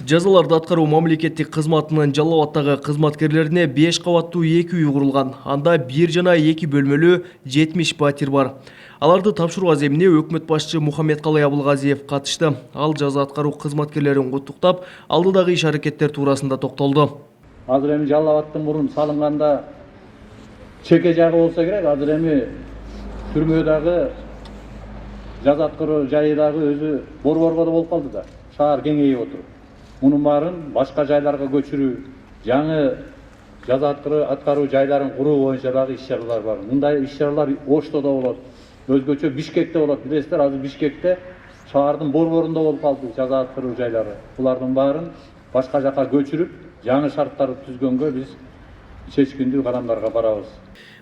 Жазаларды аткаруу мамлекеттик кызматынын Жалал Абадтагы кызматкерлерине 5 кабаттуу 2 үй курулган. Анда 1 жана 2 бөлмөлүү 70 батир бар. Аларды тапшыруу аземине өкмөт башчы Мухаммедкалый Абылгазиев катышты. Ал жаза аткаруу кызматкерлерин куттуктап, алдыдагы иш аракеттер туурасында токтолду. Азыр эми Жалал Абадтын мурун салынганда чеке жагы болсо керек, азыр эми түрмөдөгү жаза аткаруу жайы дагы өзү борборго болуп калды да. Шаар кеңейип отуруп. Мунун баарын башка жайларга көчүрүү, жаңы жаза аткаруу жайларын куруу боюнча дагы иш-чаралар бар. Мындай иш-чаралар Ошто да болот, өзгөчө Бишкекте болот. Билесиздер, азыр Бишкекте шаардын борборунда болуп калды жаза аткаруу жайлары. Булардын баарын башка жака көчүрүп, жаңы шарттарды түзгөнгө биз чечкиндүү кадамдарга барабыз.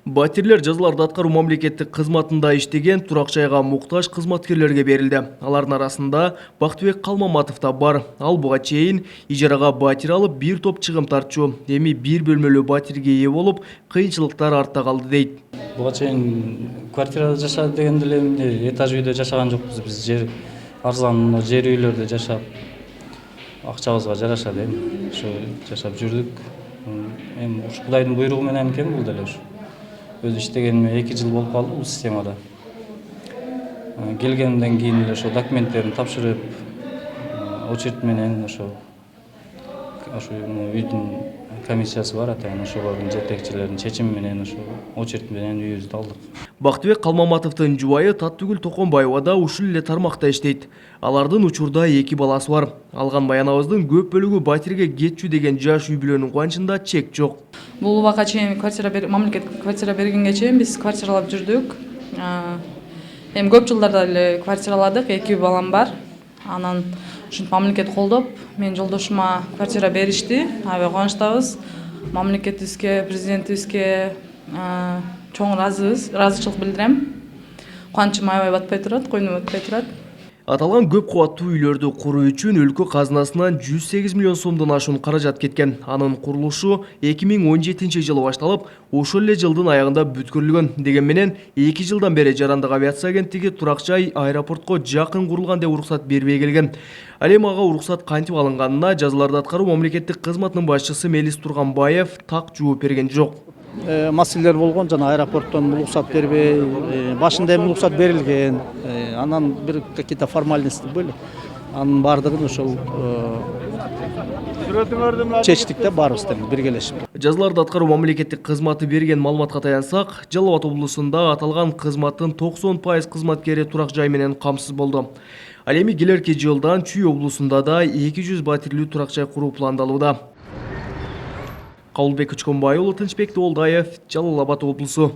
Батирлер жазаларды аткаруу мамлекеттик кызматында иштеген турак жайга муктаж кызматкерлерге берилди. Алардын арасында Бактыбек Калмаматов да бар. Ал буга чейин ижарага батир алып, бир топ чыгым тартчу. Эми 1 бөлмөлүү батирге ээ болуп, кыйынчылыктар артта калды дейт. Буга чейин квартирада жашады дегенде эле этаж үйдө жашаган жокпуз. Биз жер арзан жер үйлөрдө жашап, акчабызга жараша дейм. Ошо жашап жүрдүк. Эми ушу Кудайдын буйругу менен экен бул деле ушу. Өзү иштегениме 2 жыл болуп калды бул системада. Келгенден кийин эле ошо документтерин тапшырып, очередь менен ошо үйдүн комиссиясы бар атайын, ошолордун жетекчилеринин чечими менен ошо очередь менен үйүбүздү алдык. Бактыбек Калмаматовдун жубайы Таттыгүл Токонбаева да ушул эле тармакта иштейт. Алардын учурда 2 баласы бар. Алган баяныбыздын көп бөлүгү батирге кетчү деген жаш үй бүлөнүн кубанычында чек жок. Бул убакка чейин мамлекеттик квартира бергенге чейин биз квартиралап жүрдүк. Эми көп жылдарда эле квартираладык, 2 балам бар. Анан ушинтип мамлекет колдоп, менин жолдошума квартира беришти. Аябай кубанычтабыз. Мамлекетибизге, президентибизге чоң ыраазычылык билдирем. Кубанычым аябай батпай турат, койнума батпай турат. Аталган көп кубаттуу үйлөрдү куруу үчүн өлкө казынасынан 108 миллион сомдон ашуун каражат кеткен. Анын курулушу 2017 жылы башталып, ошол эле жылдын аягында бүткөрүлгөн. Деген менен 2 жылдан бери Жарандык авиация агенттиги турак жай аэропортко жакын курулган деп уруксат бербей келген. Ал эми ага уруксат кантип алынганына жазаларды аткаруу мамлекеттик кызматынын башчысы Мелис Турганбаев так жооп берген жок. Маселелер болгон, жана аэропорттон уруксат бербей, башында эми уруксат берилген, анан бир какие-то формальности были. Анын бардыгын ошол чечтик да баарыбыз тең биргелешип. Жазаларды аткаруу мамлекеттик кызматы берген маалыматка таянсак, Жалал Абад облусунда аталган кызматтын 90% кызматкери турак жай менен камсыз болду. Ал эми келерки жылдан Чүй облусунда да 200 батирлүү турак жай куруу пландалууда. Кабылбек Учконбай уулу, Тынчбек Тоолдаев, Жалал Абад облусу.